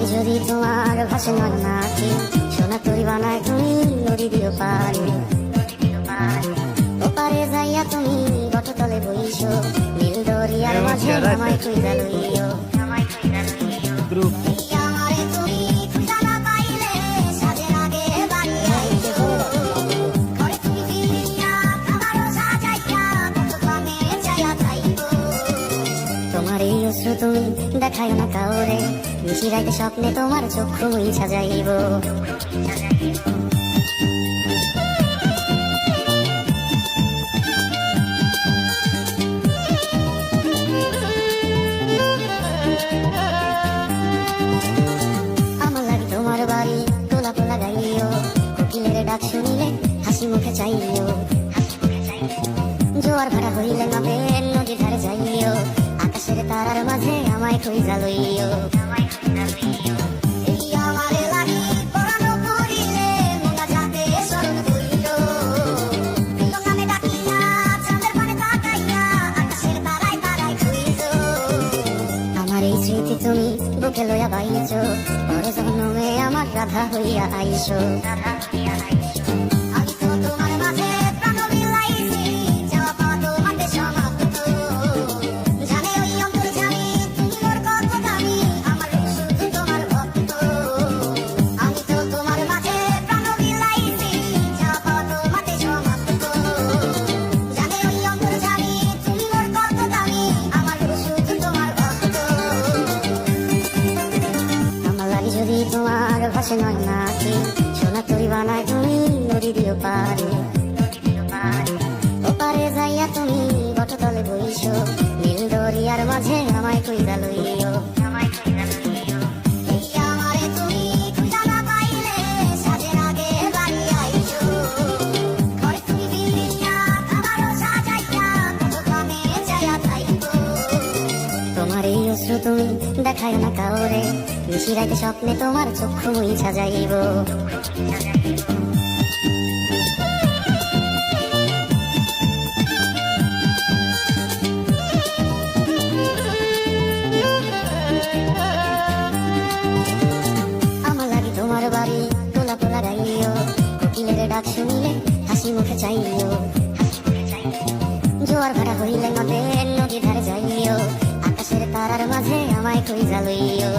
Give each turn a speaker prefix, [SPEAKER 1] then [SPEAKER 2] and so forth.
[SPEAKER 1] লাগে যদি তোমার ভাষে নয় নাকি সোনা তরি বানায় তুমি নদী দিও পারে ওপারে যাইয়া তুমি বটতলে বইছো নীল দরিয়ার মাঝে আমায় কইরা লইও আমারে তুমি খুঁজা না পাইলে সাজের আগে বাড়ি আইছো ঘরে তুমি ফিরিয়া খাবারও সাজাইয়া কত কামে চাইয়া খাইবো তোমার এই অশ্রু তুমি দেখায় না কাউরে নিশি রাইতে স্বপ্নে তোমার চক্ষু মুইছা যাইব আমার লাগে তোমার বাড়ি গোলাপ লাগাইও কোকিলের ডাক শুনিলে হাসি মুখে চাইও জোয়ার ভাড়া হইলে নদের নদীর ধারে যাইও আকাশের তারার মাঝে আমায় খুঁজা লইও তুমি বুকে লইয়া বাইছো পরে জন্মে আমার রাধা হইয়া আইসো আমি তো তোমার মাঝে প্রাণ বিলাইছি যাওয়া পাওয়া তোমাকে সমাপ্ত জানে ওই অন্তর জানি তুমি মোর কত দামি আমার শুধু তোমার ভক্ত আমি তো তোমার মাঝে প্রাণ বিলাইছি যাওয়া পাওয়া তোমাকে সমাপ্ত জানে ওই অন্তর জানি তুমি মোর কত দামি আমার শুধু তোমার ভক্ত যদি তোমার ভাষে নয় নাকি সোনা তরি বানায় তুমি নদী দিও পারে ওপারে যাইয়া তুমি বটতলে বইছো নীল দরিয়ার মাঝে আমায় কইরা লইও আমারে তুমি খুঁজা না পাইলে সাজের আগে বাড়ি আইছো ঘরে তুমি ফিরিয়া খাবারও সাজাইয়া কত কামে চাইয়া খাইবো তোমার এই অশ্রু তুমি দেখায় না কাউরে নিশি রাইতে স্বপ্নে তোমার চক্ষু মুইছা যাইব আমার লাগে তোমার বাড়ি গোলাপ লাগাইও কোকিলের ডাক শুনিলে হাসি মুখে চাইও জোয়ার ভাড়া হইলে নদের নদী ধারে যাইও আকাশের তারার মাঝে আমায় খুঁজা লইও